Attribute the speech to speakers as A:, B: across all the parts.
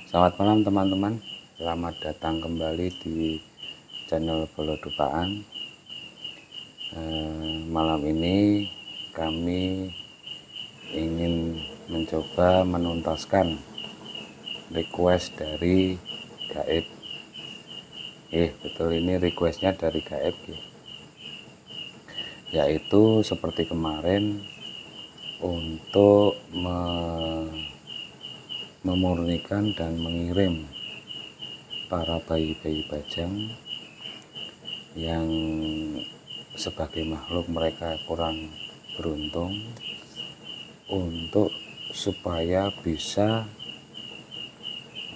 A: Selamat malam teman-teman, selamat datang kembali di channel Bolodupaan. Malam ini kami ingin mencoba menuntaskan request dari Gaib. Betul, ini requestnya dari Gaib, yaitu seperti kemarin untuk memurnikan dan mengirim para bayi-bayi bajang yang sebagai makhluk mereka kurang beruntung, untuk supaya bisa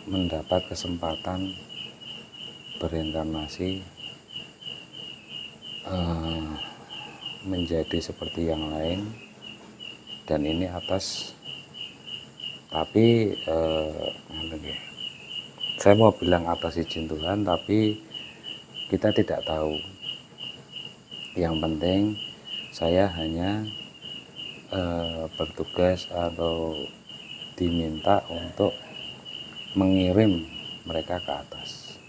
A: mendapat kesempatan bereinkarnasi menjadi seperti yang lain. Dan ini atas, tapi saya mau bilang atas izin Tuhan, tapi kita tidak tahu. Yang penting saya hanya bertugas atau diminta untuk mengirim mereka ke atas.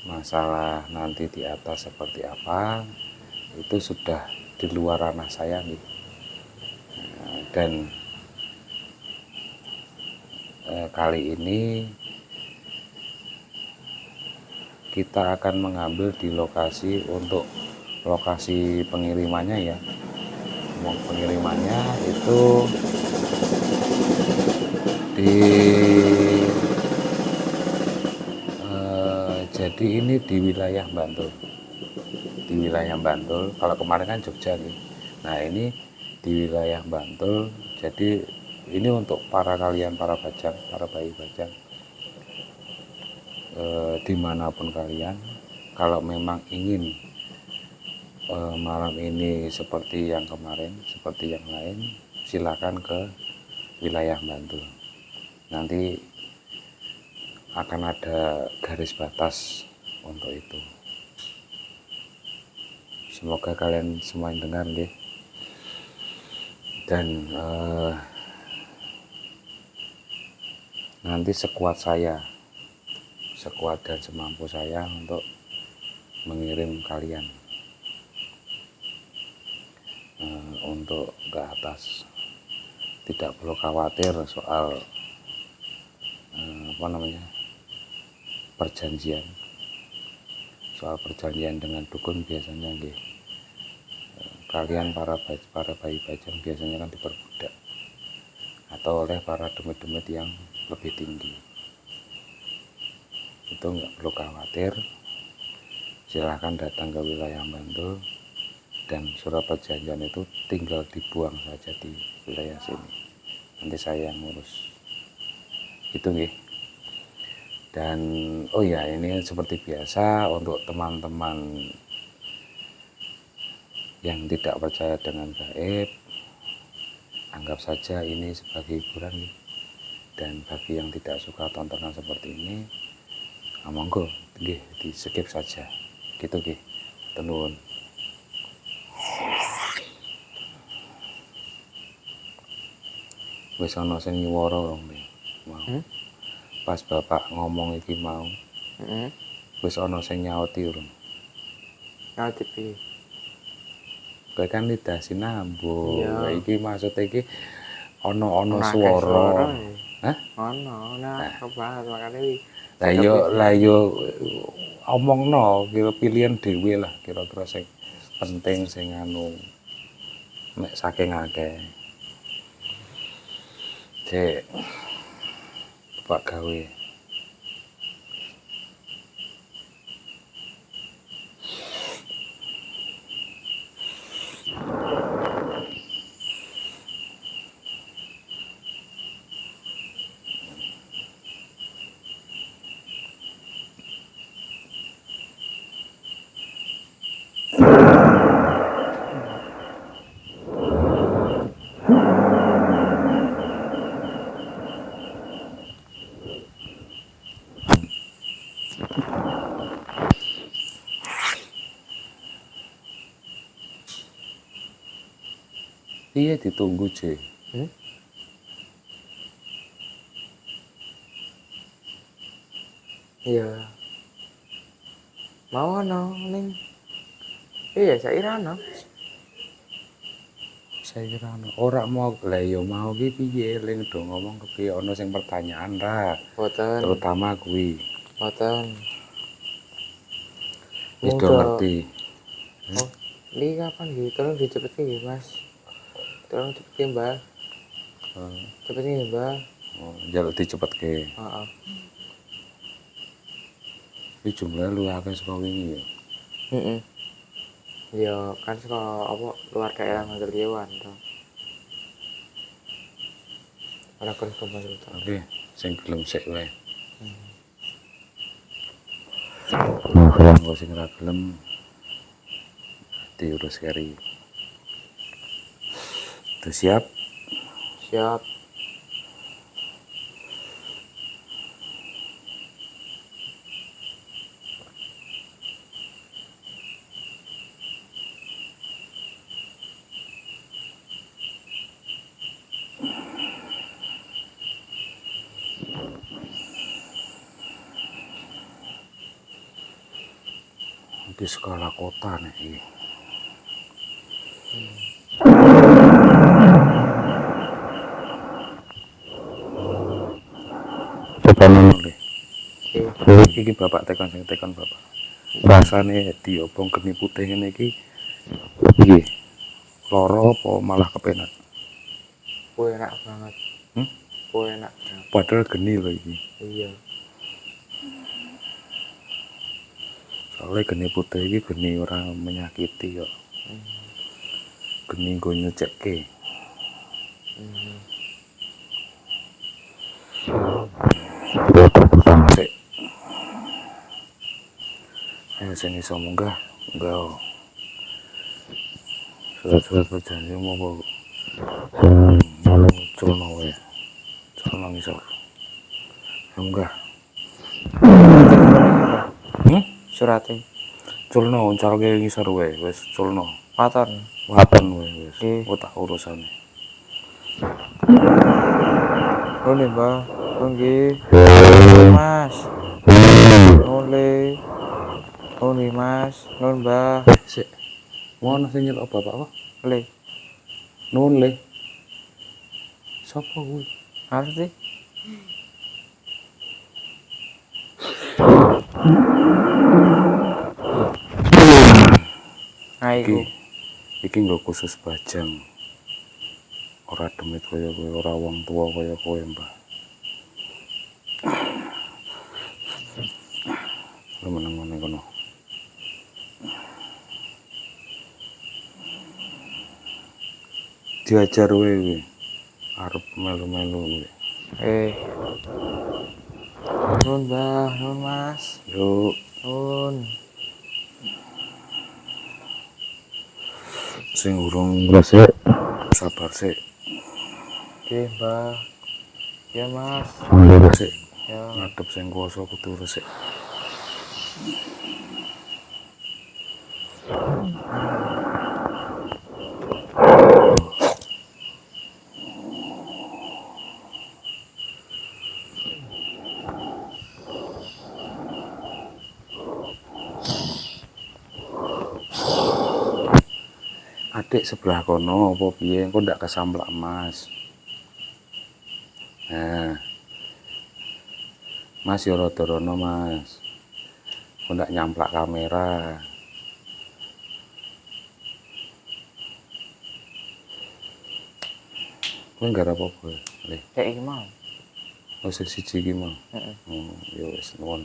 A: Masalah nanti di atas seperti apa itu sudah di luar ranah saya nih. Dan kali ini kita akan mengambil di lokasi, untuk lokasi pengirimannya ya. Pengirimannya itu di jadi ini di wilayah Bantul. Di wilayah Bantul, kalau kemarin kan Jogja nih. Nah, ini di wilayah Bantul. Jadi ini untuk para bajang, para bayi bajang, dimanapun kalian, kalau memang ingin malam ini seperti yang kemarin, seperti yang lain, silakan ke wilayah Bantul. Nanti akan ada garis batas untuk itu. Semoga kalian semua dengar deh. Dan nanti sekuat dan semampu saya untuk mengirim kalian untuk ke atas. Tidak perlu khawatir soal perjanjian. Soal perjanjian dengan dukun biasanya kalian para bayi bajang biasanya kan diperbudak atau oleh para demit-demit yang lebih tinggi. Itu nggak perlu khawatir. Silahkan datang ke wilayah Bantul, dan surat perjanjian itu tinggal dibuang saja di wilayah sini. Nanti saya yang ngurus. Itu nggih. Dan oh ya, ini seperti biasa untuk teman-teman yang tidak percaya dengan gaib, anggap saja ini sebagai hiburan. Dan bagi yang tidak suka tontonan seperti ini, monggo nggih di skip saja. Gitu nggih. Tenun. Wis ana sing nyuwara rong mau. Pas bapak ngomong iki mau, wis ana sing nyauti urung?
B: Nyauti piye?
A: Kowe kan lidah sinambu.
B: Iya.
A: Iki maksudnya iki ana swara. Hah?
B: Ana banget makane
A: Lah yo omongno, kira pilihan dhewe lah, kira-kira sing penting, sing mek saking akeh. Cek Pak gawe. Piye ditunggu, Je?
B: Iya. Mau ono ning. Iya, saira ono.
A: Saya kira ora mau lah ya mau ki piye eling do ngomong kepiye ana sing pertanyaan ra.
B: Boten.
A: Terutama kuwi.
B: Boten.
A: Wis do
B: Muda.
A: ngerti.
B: Oh, ini kapan gitu? Tolong dicepetin ya, Mas. Tolong cepetin, Mbak. Cepetin ya, Mbak.
A: Oh, njaluk dicepetke.
B: Heeh.
A: Iki jumlahe luwih akeh saka wingi ya.
B: Heeh. Ya kan saka apa luar daerah Mandalika to. Ora kon kembali to.
A: Oke, sing gelem sik wae. Kalau sing ra gelem diurus kari. Tuh siap?
B: Siap.
A: Di skala kota nih iki. Tekan oleh. Iki bapak tekan sing tekan bapak. Rasane diobong geni putih ngene iki piye? Loro apa malah kepenak?
B: Enak banget. Enak banget.
A: Padahal geni lho iki.
B: Iya.
A: Soalnya geni putih iki geni ora menyakiti kok. Geni nggo nyucekke. Sik. Ayo sing iso munggah, munggah. Surat-surat perjanjian mau culno wae. Culno ngisor. Munggah.
B: Surate.
A: Culno uncalke ngisor wae, wis culno.
B: Waton.
A: Waton wae wis. Otak urusane.
B: Nune, Mbak. Nggih. Mas. Nule. Nune, Mas. Nun, Mbak.
A: Sik. Ngono sing nyelok bapak apa?
B: Le.
A: Nun le. Sopo kuwi?
B: Harus sih.
A: Iki nggo khusus Bajang. Ora demit kaya kowe, ora wong tua kaya kowe, Mbah. Lu meneng-meneng kono. Diajar wae kuwi. Arep melu-melu kuwi.
B: Nun, Mbah, nun, Mas.
A: Yuk,
B: Nun.
A: sing urung resik sabar sik.
B: Oke, Mbah. Ya, Mas.
A: Mundur resik.
B: Ya.
A: Ngadep sing kuwasa kudu resik. Adik sebelah kono apa piye engko ndak kesamplak Mas. Nah. Mas yo rada rono Mas. Engko ndak nyamplak kamera. Kowe nggar apa-apa? Le.
B: Kayak iki mau.
A: Oh siji iki mau.
B: Heeh.
A: Oh, ya wis nuwun.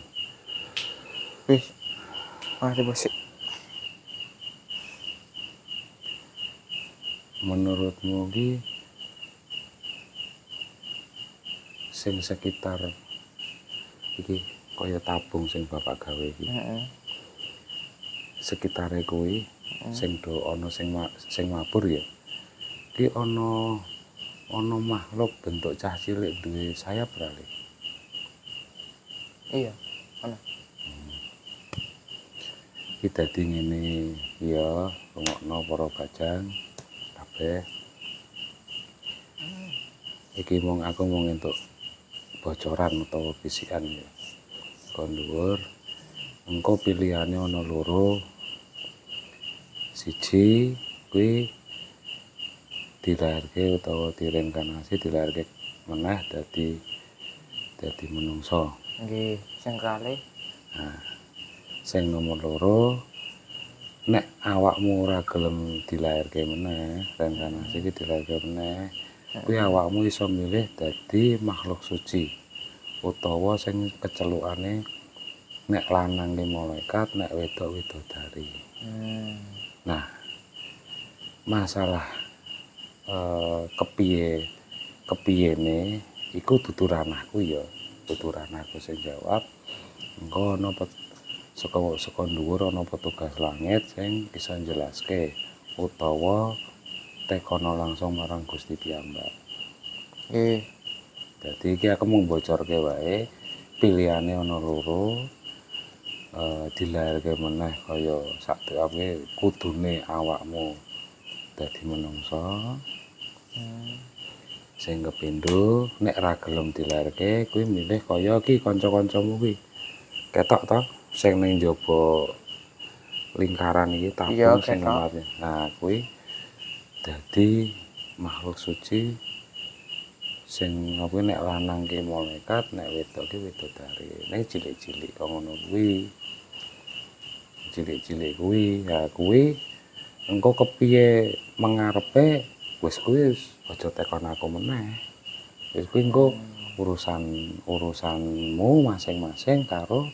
B: Wis. Mari bos.
A: Menurutmu ki sing sekitar iki kaya tabung sing bapak gawe iki. Sekitare kuwi sing do ana sing mabur ya. Ki ana makhluk bentuk cah cilik duwe sayap ra Le?
B: Iya, ana.
A: Iki dadi ngene ya, rungokno para Bajang kabeh. Iki aku mung entuk bocoran utawa bisikan ya. saka dhuwur engko pilihane ana loro. Siji kuwi dilairke utawa direinkarnasi dilairke meneh dadi menungsa.
B: Nggih, sing kalih.
A: Nah, sing nomor loro nek awakmu ora gelem dilairke meneh, reinkarnasi iki dilairke meneh, kuwi awakmu iso milih dadi makhluk suci utawa sing kecelukane nek lanang ki malaikat, nek wedok widodari. Nah, masalah kepiyene iku dudu ranahku ya, dudu ranahku sing jawab. Engko ana saka dhuwur ana petugas langit sing bisa njelaske utawa tekono langsung marang Gusti piyambak.
B: Nggih.
A: Dadi iki aku mung bocorke wae, pilihane ana loro. Dilairke meneh kaya sakdurunge kudune awakmu dadi menungsa. Sing kepindho nek ra gelem dilairke kuwi milih kaya iki kanca-kancamu kuwi. Ketok to sing ning njaba lingkaran iki tabung sing mati. Nah, kuwi dadi makhluk suci sing apa nek lanang ki malaikat, nek wedok ki widodari. Nek cilik-cilik kok ngono kuwi. Cilik-cilik kuwi, ya kuwi engko kepiye mengarepe wis kuwi aja tekon aku meneh. Wis kuwi engko urusanmu masing-masing karo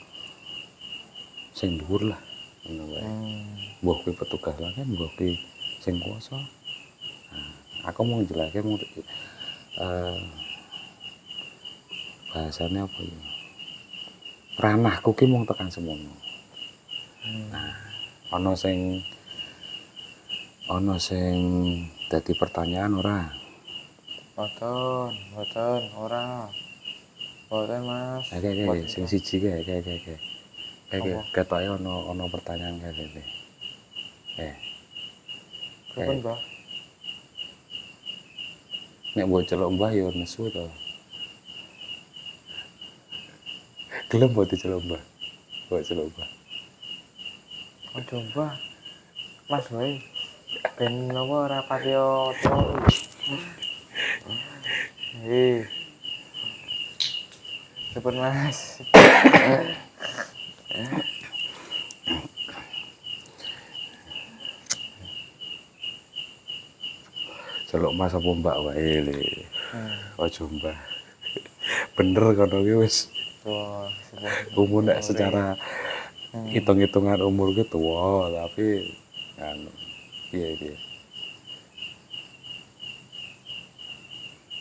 A: sing dhuwur lah ngono wae. Mbah kuwi petugas langit, mbah kuwi sing kuwasa. Nah, aku mau jelaske bahasane apa ya? Ranahku ki mung tekan semono. Nah, ana sing dadi pertanyaan ora?
B: Mboten, ora. Mboten, Mas.
A: Oke, sing siji kae. Ketoke ana pertanyaan kae.
B: Pripun, Mbah?
A: Nek mbok celuk Mbah ya nesu to. Gelem mbok diceluk Mbah. Mbok celuk Mbah.
B: Aduh, Mbah. Mas wae. Ben napa ora patiya to. Pripun, Mas?
A: Celuk Mas apa Mbak wae le. Aja Mbah. Bener kono ki wis.
B: Wah,
A: Umur nek secara hitung-hitungan umur ki tuwa, tapi anu piye.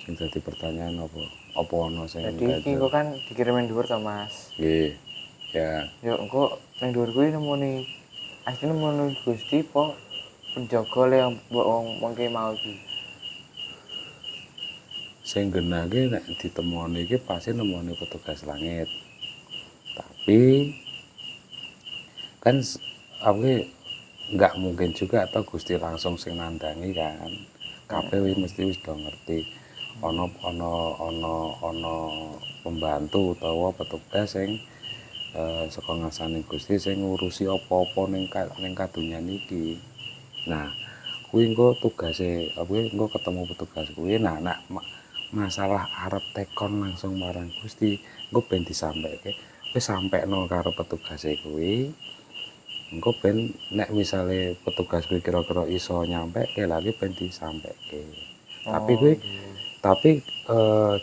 A: Sing dadi pertanyaan apa? Apa ana sing
B: jadi iki kok kan dikirimin dhuwur to, Mas.
A: Nggih. Ya.
B: Yo engko ning dhuwur kuwi nemoni asline nemoni Gusti po penjaga le mbok wong ki mau iki.
A: Sing genah ki nek ditemoni iki pasti nemoni petugas langit. Tapi kan aku nggak mungkin juga atau Gusti langsung sing nandangi kan. Kabeh mesti wis do ngerti. Ana pembantu utawa petugas sing saka ngarsane Gusti sing ngurusi apa-apa ning kadonyan iki. Nah, kuwi engko tugase engko ketemu petugas kuwi nah masalah arep tekon langsung marang Gusti engko ben disampaike wis sampekno karo petugase kuwi engko ben nek misale petugas kuwi kira-kira iso nyampeke lagi ben disampeke tapi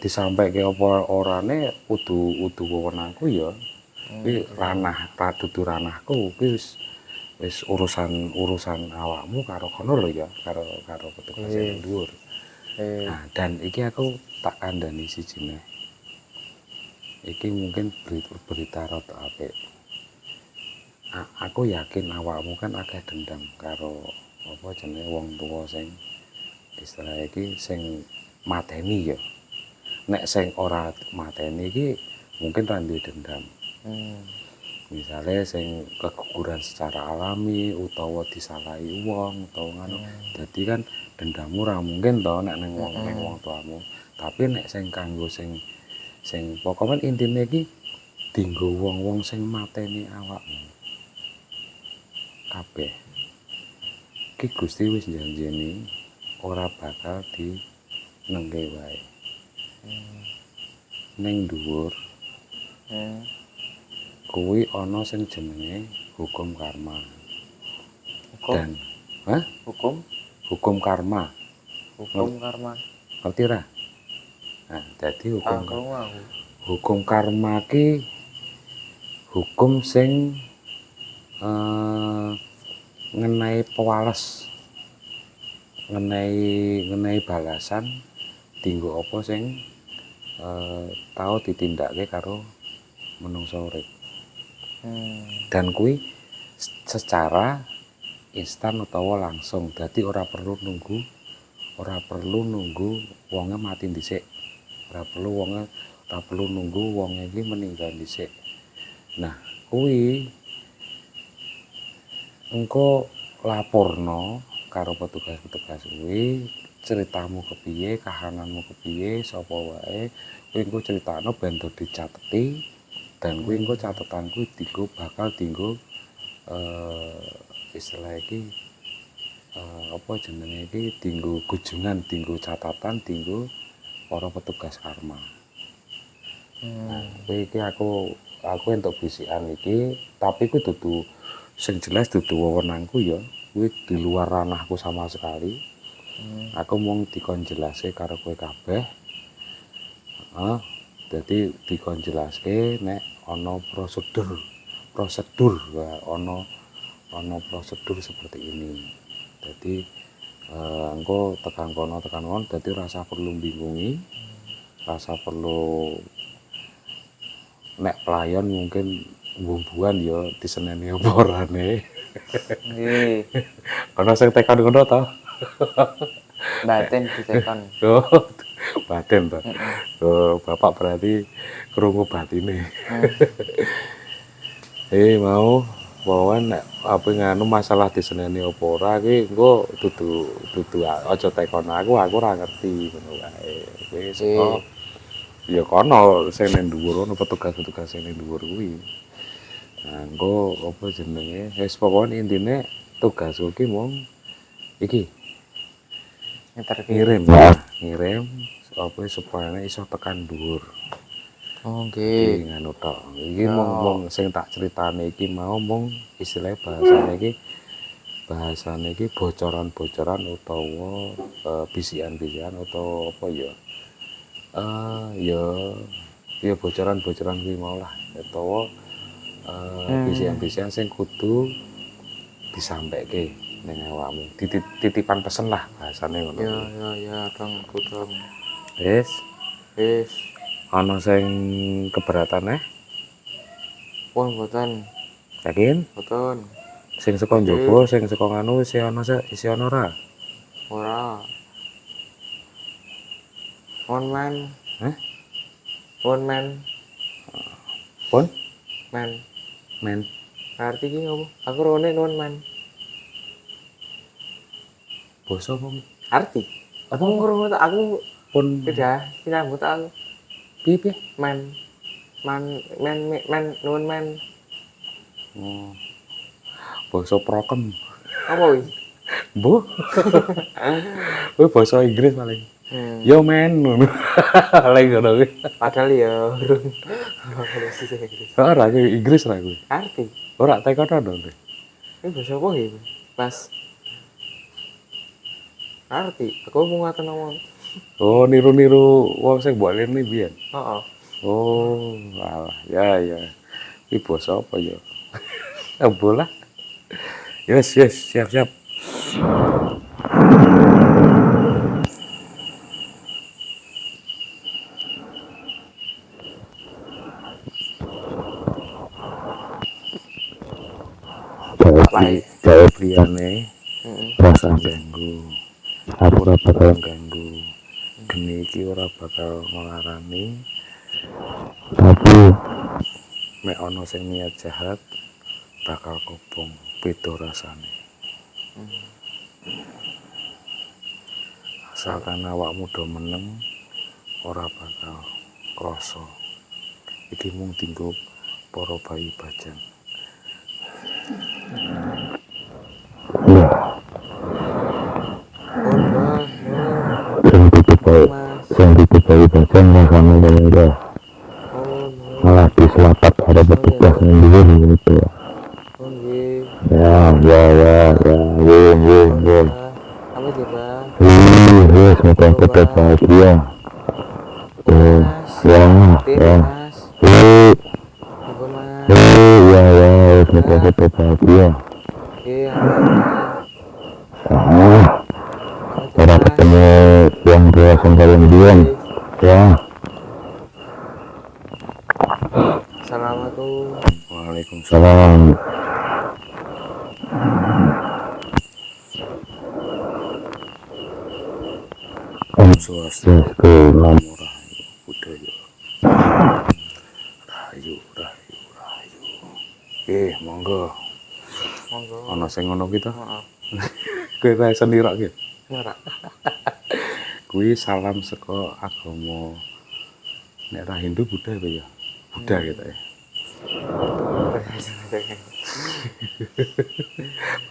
A: disampeke apa orane kudu wewenangku ya kuwi dudu ranahku kuwi wis urusan awakmu karo kono lho ya karo petugas sing dhuwur. Nah, dan iki aku tak kandhani sijine. Iki mungkin berita rada apik. Aku yakin awakmu kan akeh dendam karo apa jenenge wong tuwa sing istilah iki sing mateni ya. Nek sing ora mateni iki mungkin ra duwe dendam. Misalnya sing keguguran secara alami utawa disalahi wong utawa ngono. Dadi kan dendammu ra mungkin to nek ning wong tuamu. Tapi nek sing kanggo sing pokoknya intine iki dienggo wong-wong sing mateni awakmu kabeh iki Gusti wis janjeni ora bakal dinengke wae ning dhuwur kuwi ana sing jenenge hukum karma dan hukum karma ngerti ra? Nah, dadi hukum karma ki hukum sing ngenai pewales ngenai balasan dienggo apa sing tau ditindakake karo menungsa urip. Dan kuwi secara instan utawa langsung, dadi ora perlu nunggu wonge mati dhisik, ora perlu nunggu wonge iki meninggal dhisik. Nah kuwi engko laporno karo petugas-petugas kuwi ceritamu kepiye, kahananmu kepiye, sapa wae kuwi engko critakno ben dicateti dan kuwi engko catetan kuwi bakal dienggo istilah iki apa jenenge iki dienggo gujungan, dienggo catatan, dienggo para petugas karma. Nah, kuwi iki aku entuk bisikan iki, tapi kuwi dudu sing jelas dudu wewenangku ya, kuwi di luar ranahku sama sekali. Aku mung dikon jelaske karo kowe kabeh. Dadi dikon jelaske nek ana prosedur ana prosedur seperti ini. Dadi engko tekan kono dadi rasa perlu bingungi, rasa perlu nek pelayan mungkin bumbuan ya diseneni apa orane.
B: Nggih.
A: Ana sing tekan ngono to?
B: Batin ditekan.
A: Oh, batin to. Oh, Bapak berarti krungu batine. Mau wawan nek apa nganu masalah diseneni apa ora ki engko dudu aja tekon aku ora ngerti ngono wae. Wis ya kono sing ning dhuwur ono petugas-petugas sing ning dhuwur kuwi. Nah, engko apa jenenge? Wis pokoke intine tugasku ki mung iki. Ngirim apa supaya iso tekan dhuwur.
B: Oh, nggih.
A: Nganu tok. Iki mung sing tak critane iki mau mung istilah bahasane iki bocoran-bocoran utawa bisikan-bisikan utawa apa ya. Ya bocoran-bocoran kuwi mau lah utawa bisikan-bisikan sing kudu disampaike ning awakmu. Titipan pesen lah bahasane ngono.
B: Ya, dong.
A: Wis. Ana sing keberatan
B: Pun mboten.
A: Yakin?
B: Mboten.
A: Sing saka njaba, sing saka nganu isi ana ora?
B: Ora. Man. Pun? Man. Arti iki opo? Aku rone non man.
A: Basa apa?
B: Arti. Aku ngrungu aku
A: Pun
B: beda sinambut aku.
A: Piye?
B: Man, non man.
A: Oh. Basa prokem.
B: Apa kuwi?
A: Mbuh. Kuwi basa Inggris paling. Yo men ngono. Lek ngono kuwi.
B: Padahal ya urung.
A: Ora kuwi Inggris ra kuwi.
B: Arti.
A: Ora tekono to.
B: Ini basa apa iki? Pas. Arti. Aku mau ngaten omong.
A: Oh, niru-niru wong sing mbok lene biyen.
B: Heeh.
A: Oh, alah. Ya. Iki basa apa ya? Bola. Yes, siap. Jauh liyane rasa ganggu. Aku ora bakal ganggu. Geni iki ora bakal melarani. Tapi mek ana sing niat jahat bakal kobong beda rasane. Asalkan awakmu do meneng ora bakal krasa. Iki mung para bayi bajang.
B: Nuhun Mbah, nuhun.
C: Yang titip bayi bajang yang sama meninggal.
B: Oh, nuhun.
C: Malah di selapat ada petugas nungguin gitu.
B: Oh, nggih.
C: Ya,
B: Nuhun Mbah. Apa sih, Mbah?
C: semoga kita bahagia.
B: Mas.
C: Ya,
B: Mas. Nuhun, Mas.
C: semoga kita bahagia.
B: Iya, amin.
C: Orang ketemu yang dewasa kalian diam. Ya.
B: Assalamualaikum.
A: Waalaikumsalam. Om Swastiastu, Namo Rahayu, Budaya. Rahayu. Monggo. Ana sing ngono ki to?
B: Heeh.
A: Kowe ra iso nirake.
B: Ora.
A: Kuwi salam saka agama nek ra Hindu Buddha apa ya? Buddha gitu ya.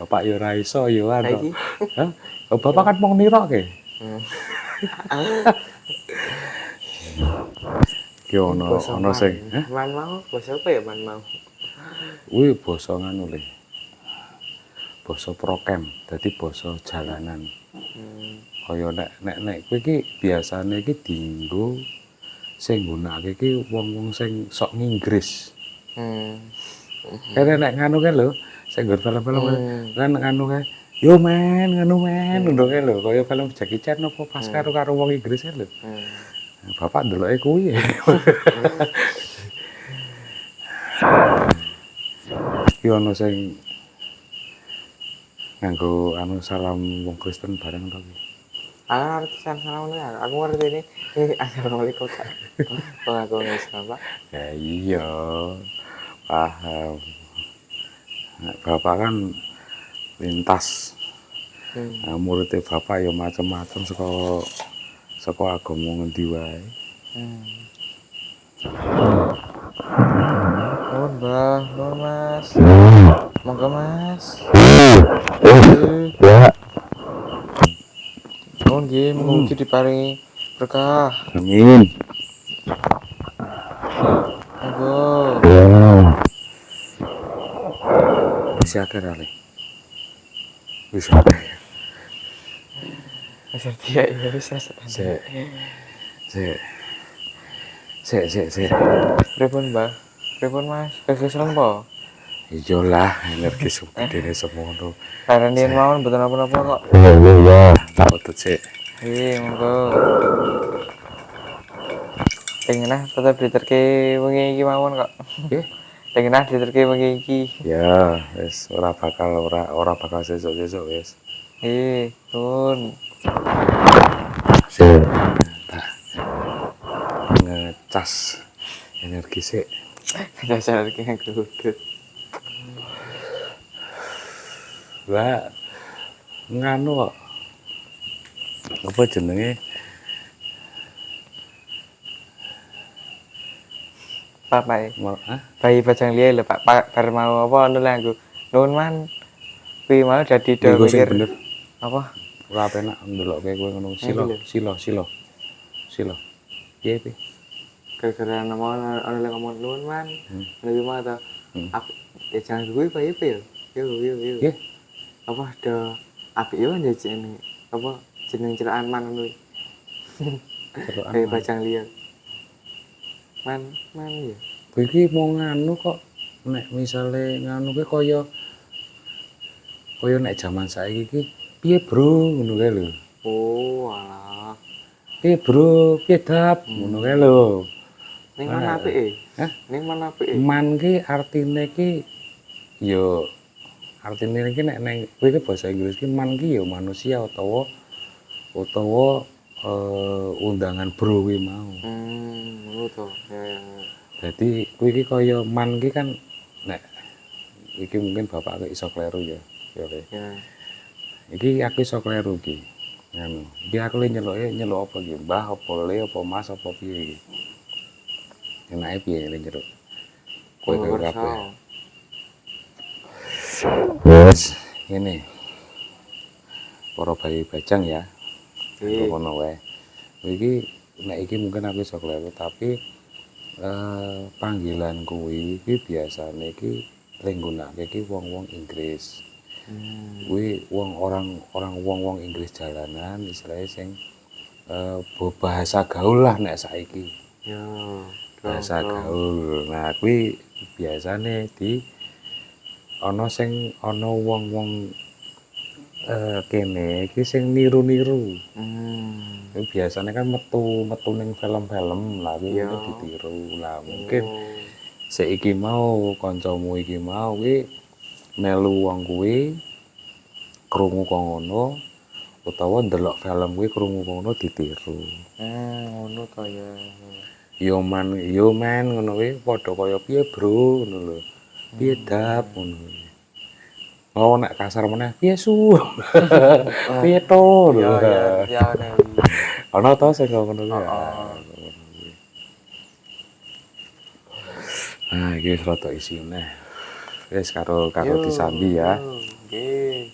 A: Bapak yo ra iso yo ana. Hah? Oh, Bapak kan mau nirake. Ki ono sing,
B: Man mau, basa apa ya man mau?
A: kuwi basa nganu le. Basa prokem, dadi basa jalanan. Kaya nek kowe iki biasane iki dienggo sing nggunakake iki wong-wong sing sok nginggris. Kene nek nganu kan lho, sing nggon film-film kan nganu kae, yo men, nganu men, ngono kae lho, kaya film Jackie Chan apa pas karo wong Inggris kan lho. Bapak ndeloke kuwi. Iki ono sing nganggo anu salam wong Kristen bareng to iki.
B: Artisan salam ya. Aku ngerti ini. Assalamualaikum. Aku Islam, Pak.
A: Ya iya. Paham. Bapak kan lintas. Muridnya Bapak ya macam-macam saka agama ngendi wae.
B: Nuhun, Mbah. Nuhun, Mas. Monggo, Mas.
C: Ya.
B: Nuhun nggih, mugi diparingi berkah.
C: Amin.
B: Monggo.
C: Ya.
A: Wis akeh ale. Wis akeh.
B: Wis dia ya wis.
A: Sik.
B: Pripun, Mbah? Pripun, Mas? Kekeselan po?
A: Iyalah, energi segede semono.
B: Karena yen mawon mboten apa-apa kok.
C: Ya.
A: Foto sik.
B: Iya, monggo. Pengenah tetep diterke wengi iki mawon kok.
A: Nggih.
B: Pengenah diterke wengi iki.
A: Ya, wis ora bakal sesuk-sesuk wis.
B: Nuhun.
C: Sik.
A: Ngecas energi sik.
B: Dasar iki ngudut.
A: Lah nganu kok. Apa jenenge?
B: Papai.
A: Hah?
B: Bayi bajang liya lho, Pak. Bar mau apa anu lah aku. Nuhun man. Kuwi mau dadi do
A: Iku sing
B: mikir.
A: bener.
B: Apa?
A: Ora penak ndelokke kowe ngono. Silo. Piye piye?
B: Gara-gara nama ana lek ngomong nuhun man. Lebih mau ta. Aku ya jangan kuwi bayi pe yo. Yo.
A: Nggih.
B: Apa do apik yo njajene. Apa jeneng celakan man ngono. Bayi bajang liya. Man ya.
A: Kowe iki mau nganu kok nek misale nganu kuwi kaya nek jaman saiki iki piye bro ngono kae lho.
B: Oh, alah.
A: Piye bro, piye dap ngono kae lho.
B: Ning mana apike?
A: Hah?
B: Ning mana apike?
A: Man ki artine ki ya artine iki nek nang kowe iki basa Inggris ki man ki ya manusia utawa undangan bro kuwi mau.
B: Ngono to. Ya.
A: Dadi kuwi iki kaya man ki kan nek iki mungkin bapak iso kleru ya. Ya. Iki aku iso kleru iki. Ngono. Iki aku le nyeluk apa iki? Mbah apa le apa Mas apa piye iki? Enake piye le nyeluk? kowe
B: Tunggu
A: kabeh.
B: kerso.
C: Yes.
A: Ngene. Para bayi bajang ya.
B: Oke.
A: Ngono wae. Iki nek iki mungkin aku iso kleru tapi panggilan kuwi iki biasane iki nggunakake iki wong-wong Inggris. Kuwi wong-wong Inggris jalanan istilahnya sing bahasa gaul lah nek saiki.
B: Yo.
A: Bahasa gaul. Nah, kuwi biasane di ana sing ana wong-wong kene iki sing niru-niru. Biasanya kan metu ning film-film lah kuwi ditiru lah mungkin saiki mau kancamu iki mau kuwi melu wong kuwi krungu kok ngono utawa ndelok film kuwi krungu kok ngono ditiru.
B: Ngono to ya.
A: Yo man ngono kuwi padha kaya piye bro ngono lho. Piye dap ngono. Oh nek kasar meneh piye su. Piye to lho.
B: Ya
A: Ana to sing ngono kuwi. Nah, iki wis rada isi meneh. Wis karo disambi ya.
B: Nggih.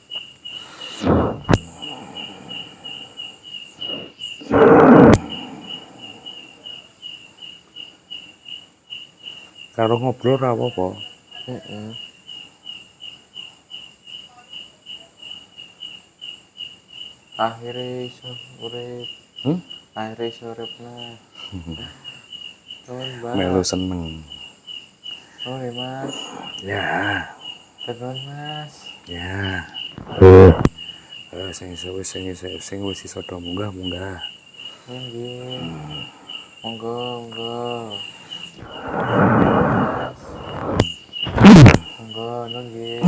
A: Karo ngobrol ora apa-apa.
B: Akhirnya iso urip. Akhirnya iso urip nah.
A: Melu seneng.
B: Oh, ya, Mas.
A: Ya.
B: Tenan, Mas.
A: Ya. Sing wis iso do munggah.
B: Nggih. Monggo. Monggo, nggih.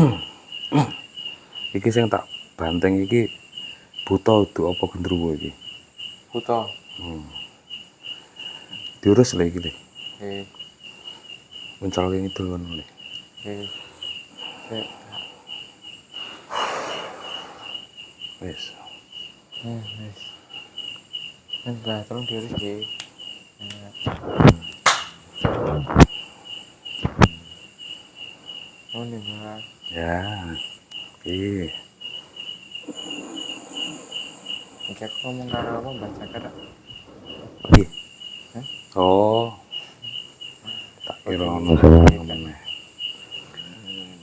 A: Iki sing tak banteng iki buta udu apa gendruwo iki?
B: Buta.
A: Diurus lho iki lho.
B: Nggih.
A: Mencalke ngidul ngono lho.
B: Nggih. Sik.
A: Wis.
B: Wis. Enggak, tolong diurus nggih. Oh, nih, Mas.
A: Ya. Iki.
B: Iki aku ngomong karo apa baca kata.
A: Iki. Oh. Tak kira ono ngomongnya.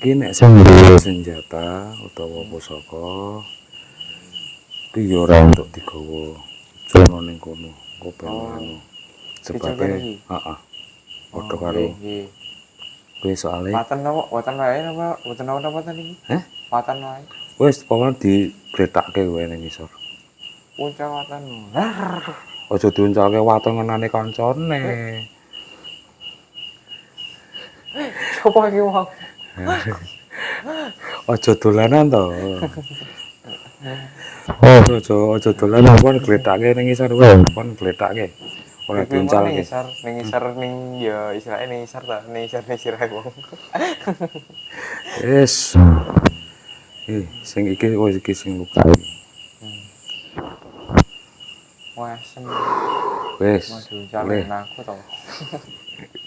A: Iki nek senjata utawa pusaka iki yo ora entuk digawa jono ning kono. Engko ben anu. Sebabe heeh. Padha karo kuwi soalé
B: Watan apa? Watan wae apa? Watan apa tadi?
A: Hah?
B: Watan wae.
A: Wis pokoke digletakake wae ning ngisor.
B: Puncak watan.
A: Aja diuncalke waton ngenane kancane.
B: Coba iki wong.
A: Aja dolanan to. Aja dolanan kon gletake ning ngisor wae, kon gletake. Ora diuncalke.
B: Ning ngisor ning ya istilahnya ning ngisor ta, ning ngisor sirah wong.
A: Yes. Sing iki iki sing luka.
B: Wasem.
A: Wis.
B: Boleh aku to.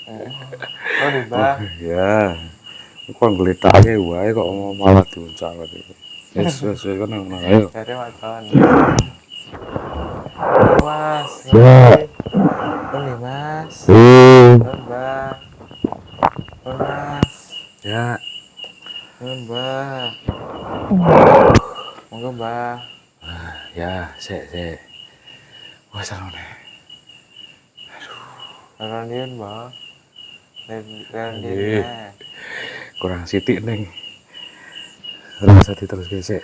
B: Oh, Mbah.
A: Ya. Kon gletake wae kok malah diuncalke. Wis kan ngono ayo.
B: Dari watan. Mas.
C: Ya.
B: Boleh, Mas. Mbah. Mas.
A: Ya.
B: Mbah. Monggo, Mbah.
A: Ya, sik. Wes sarone.
B: Randian, Mbah. Randian.
A: Kurang sithik ning. Ora usah diteruske sik.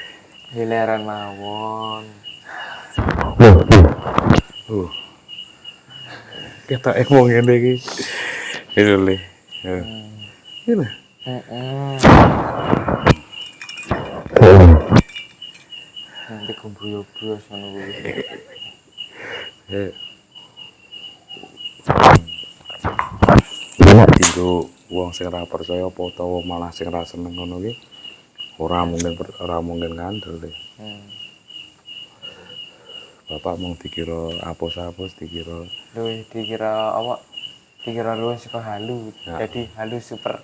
B: Hileran mawon.
A: Kita wong ngene iki. Iki lho. Iki lho.
B: Nanti kumpul-kumpul sono kuwi.
A: Dienggo wong sing ora percaya apa utawa malah sing ora seneng ngono iki ora mungkin ngandel deh. Bapak mau dikira apus dikira
B: Duh, dikira apa? dikira luwih saka halu.
A: Ya.
B: Jadi halu super.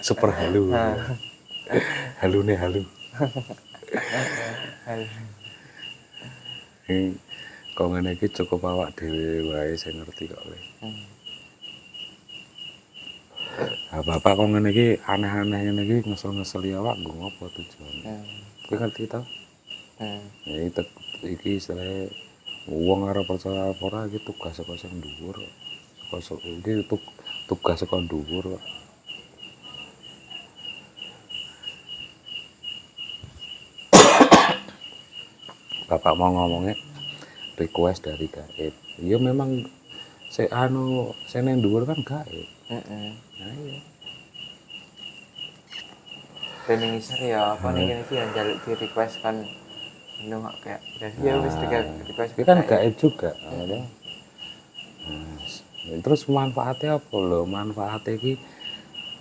A: Super halu. Halune halu.
B: Halu.
A: Kok ngene iki cukup awak dhewe wae sing ngerti kok kowe. Nah, bapak kok ngene iki aneh-aneh ngene iki ngesel-ngeseli awak nggo ngopo tujuane? Kowe ngerti ta? Ya iki istilahnya wong arep percaya apa ora iki tugas saka sing dhuwur. Iki tugas saka dhuwur kok. Bapak mau ngomongnya request dari gaib. Ya memang sing nang dhuwur kan gaib. Nah iya.
B: Training isar ya apa nih iki yang jaluk di request kan nunggu kayak ya wis request.
A: Itu kan gaib juga. Terus manfaatnya apa lho? Manfaatnya iki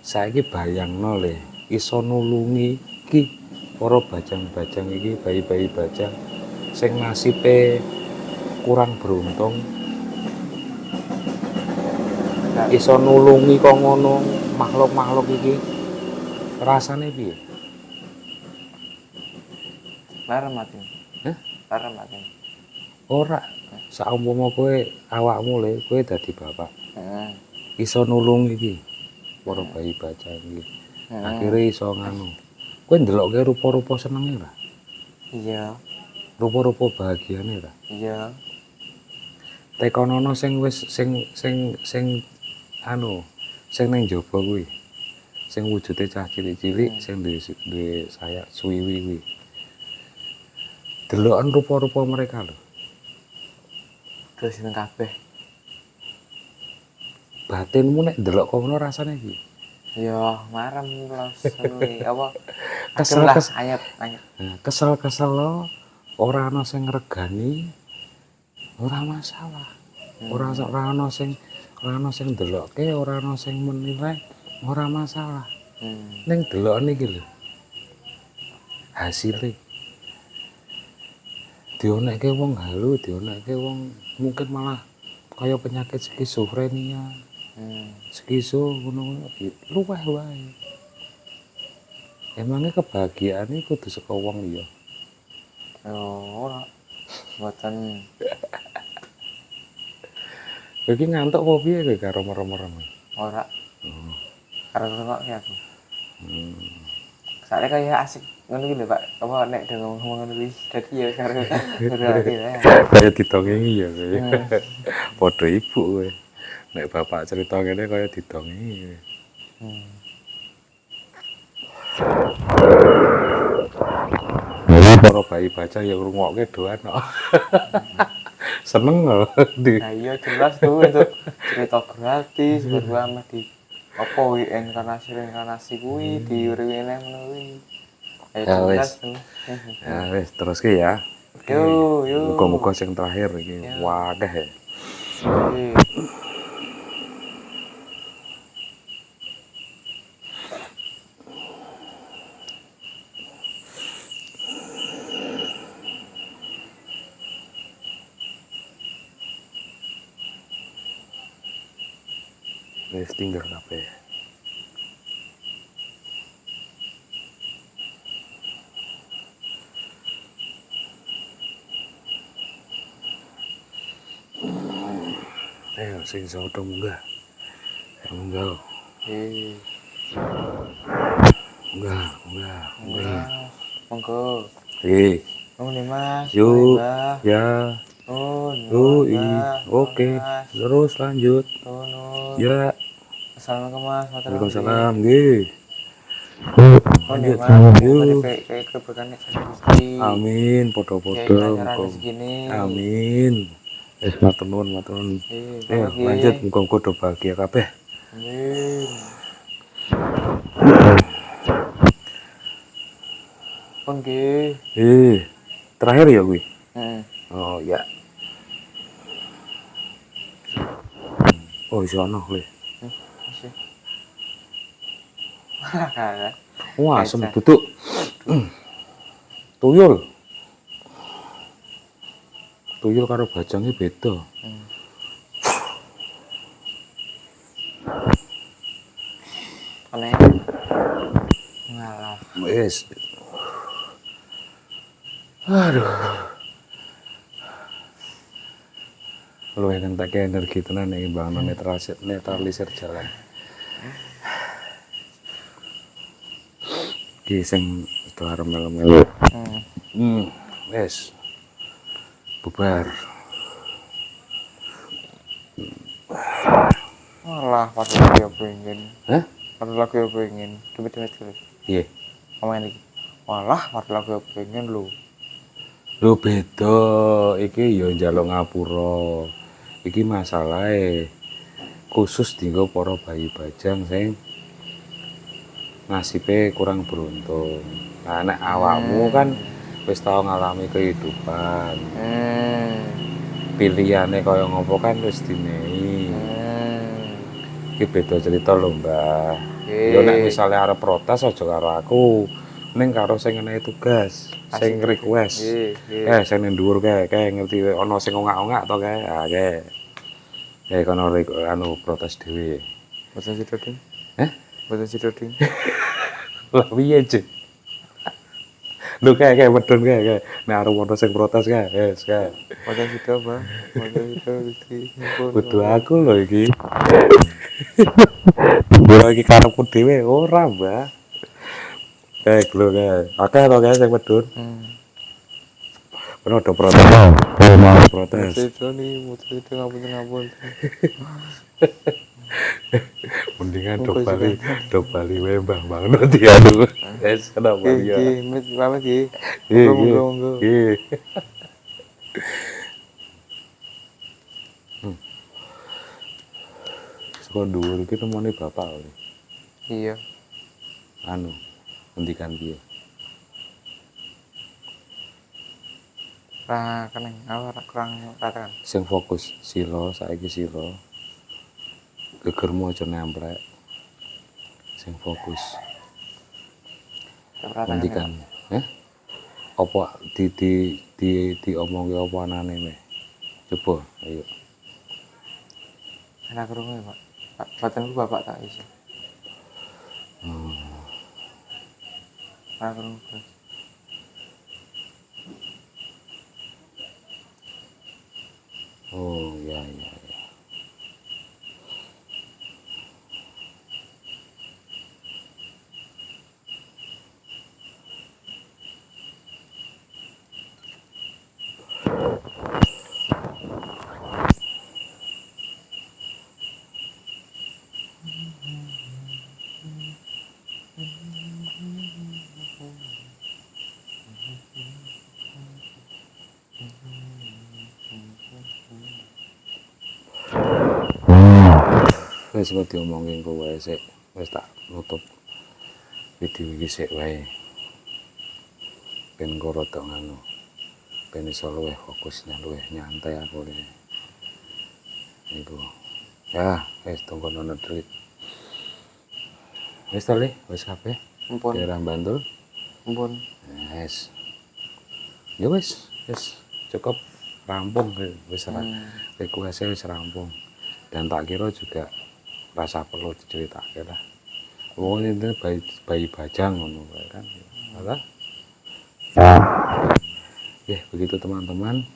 A: saiki bayangno le iso nulungi iki para bajang-bajang iki, bayi-bayi bajang sing nasibe kurang beruntung. Iso nulungi kok ngono makhluk-makhluk iki. Rasane piye?
B: Larem mati.
A: Hah?
B: Larem mati.
A: Ora. Saumpama kowe awakmu le, kowe dadi bapak. Iso nulungi iki para bayi bajang iki. Akhire iso nganu. Kowe ndelokke rupa-rupa senenge ora?
B: Iya.
A: Rupa-rupa bahagiane ora?
B: Iya.
A: Tekonono sing wis sing anu, sing ning jaba kuwi. Sing wujude cah cilik-cilik sing duwe sayap suwiwi kuwi. Deloken rupa-rupa mereka lho.
B: Terus seneng kabeh.
A: Batinmu nek ndelok kok ngono rasane piye?
B: Ya, marem terus apa?
A: Kesel
B: anyep.
A: Kesel-kesel lo ora ana sing ngregani, ora masalah. Ora ana sing ndelokke, ora ana sing menilai, ora masalah. Ning deloken iki lho. Hasile dionekke wong halu, dionekke wong mungkin malah kaya penyakit skizofrenia. Skizo ngono luweh wae. Emangnya kebahagiaan ini kudu saka wong liya?
B: Ora. Mboten.
A: Kowe iki ngantuk apa piye kowe karo merem-merem?
B: Ora. Karo kok ya aku. Soalnya kayak asik ngono iki lho, Pak. Apa nek do ngomong ngono iki dadi ya karo
A: Kaya didongengi ya kowe. Padha ibu kowe. Nek bapak cerita ngene kaya didongengi. Para bayi baca ya ngrungokke doan kok. Seneng lho.
B: Nah iya jelas tuh untuk cerita gratis berdua sama di apa inkarnasi kuwi diuriwene ngono kuwi.
A: Ya
B: Jelas
A: wis.
B: tuh.
A: Ya wis terus ki ya.
B: Yo.
A: Muga-muga sing terakhir iki wakeh ya. Wis tinggal kabeh. Ayo sing sodo munggah. Munggah. Munggah.
B: Monggo.
A: Oh
B: nih Mas.
A: yuk.
B: Mbah.
A: Ya. Oke. Terus lanjut. Ya.
B: Assalamualaikum Mas.
A: Waalaikumsalam. Nggih.
B: Lanjut.
A: Yuk.
B: Kayak keberkahan Gusti.
A: Amin. Podo-podo. Amin. Wis matur nuwun. Lanjut muga-muga do bahagia kabeh.
B: Amin. Nggih.
A: Terakhir ya kuwi. Oh ya. Oh iso ono kowe. Wah, asem duduk. Tuyul. Tuyul karo bajangnya beda.
B: kene ngalah.
A: Wis. Aduh. Lu yang tak energi tenan nih bang netralisir jalan. Ki sing setelah remel-remel. Wes. Bubar.
B: Alah, padahal aku pengen.
A: Hah?
B: Padahal aku pengen. Cepet-cepet terus.
A: Iya.
B: Komen lagi. Walah, padahal aku pengen lu.
A: Lu beda, iki ya njaluk ngapura. Iki masalahe khusus dienggo para bayi bajang sing nasibe kurang beruntung. Nah, nek awakmu kan wis tau ngalami kehidupan. Pilihane kaya ngopo kan wis dinehi. Iki beda cerita lho, Mbah. Ya nek misale arep protes aja karo aku, ning karo sing ngenehi tugas, sing request. Sing ning dhuwur kae ngerti ana sing ongak-ongak to kae. Ah, kae. Kae kono anu protes dhewe.
B: Boten sido ding.
A: Hah?
B: Boten sido ding.
A: Lah piye, Cuk? Lho kae medun kae. Nek arep ono sing protes kae, wis kae.
B: Boten sido, Bang. Boten sido iki.
A: Kudu aku lho iki. Ora iki karepku dhewe ora, Mbah. Kae lho kae. Akeh to kae sing medun. Kono do protes. Protes.
B: Sido nih, boten sido ngapun.
A: Mendingan do bali wae Mbah nanti anu. Wis kenapa ya?
B: Iki, pamit iki. Monggo.
A: Nggih. Saka dhuwur iki temone bapak lho.
B: Iya.
A: Anu, ngendikan piye?
B: Keneng, kurang rata kan.
A: Sing fokus sila saiki sila. Gegermu aja nemplek. Sing fokus. Ngendikan, apa diomongke apa anane meh? Coba, ayo.
B: Enak krungu ya, Pak. Badanku bapak tak iso. Enak krungu.
A: Oh, ya. Wis kok diomongin kowe sik, wis tak nutup video iki sik wae. Ben kok rada ngono. Ben iso luwih fokus luwih nyantai aku le. Iku. Ya, wis tunggu nono tweet. Wis tali, wis kabeh.
B: Ampun.
A: Daerah Bantul.
B: Ampun.
A: Wis. Ya wis cukup rampung wis request wis rampung. Dan tak kira juga rasa perlu diceritake lah. Wong ini bayi bajang ngono kan. Apa? Ya, begitu teman-teman.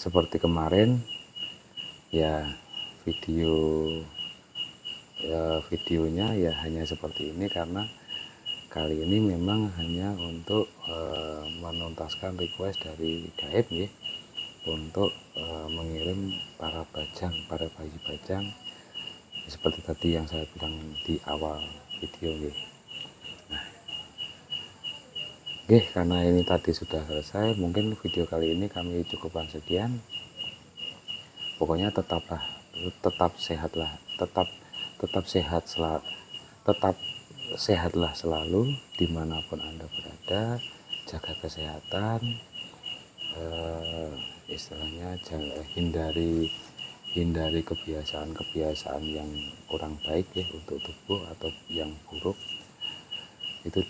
A: Seperti kemarin ya videonya ya hanya seperti ini karena kali ini memang hanya untuk menuntaskan request dari gaib ya, untuk mengirim para bayi bajang seperti tadi yang saya bilang di awal video ya. Nah, karena ini tadi sudah selesai, mungkin video kali ini kami cukupkan sekian. Pokoknya tetap sehatlah, tetap sehatlah selalu dimanapun Anda berada, jaga kesehatan, istilahnya hindari kebiasaan yang kurang baik ya untuk tubuh atau yang buruk. Itu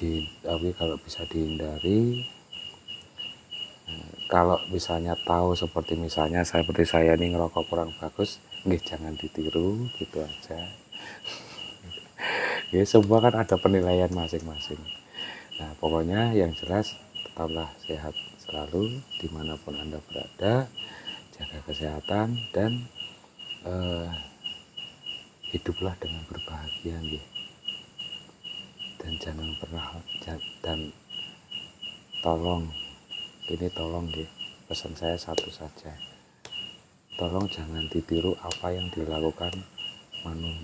A: kalau bisa dihindari, kalau misalnya tahu seperti misalnya seperti saya ini ngerokok kurang bagus, nggih jangan ditiru, gitu aja. Ya semua kan ada penilaian masing-masing. Nah pokoknya yang jelas tetaplah sehat selalu dimanapun Anda berada, jaga kesehatan dan hiduplah dengan berbahagia nggih. Dan jangan pernah dan tolong nggih, pesan saya satu saja. Tolong jangan ditiru apa yang dilakukan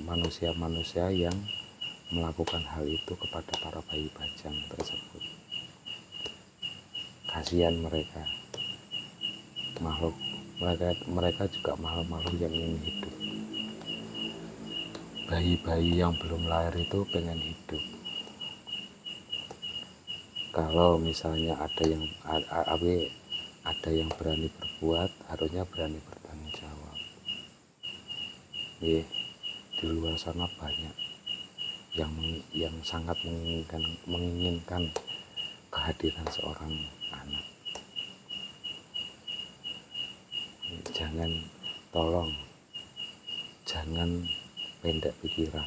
A: manusia-manusia yang melakukan hal itu kepada para bayi bajang tersebut. Kasihan mereka, mereka juga makhluk-makhluk yang ingin hidup. Bayi-bayi yang belum lahir itu pengen hidup. Kalau misalnya ada yang berani berbuat, harusnya berani bertanggung jawab. Di luar sana banyak yang sangat menginginkan kehadiran seorang anak. Jangan pendek pikiran.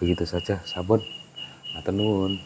A: Begitu saja, sampun. Matur nuwun.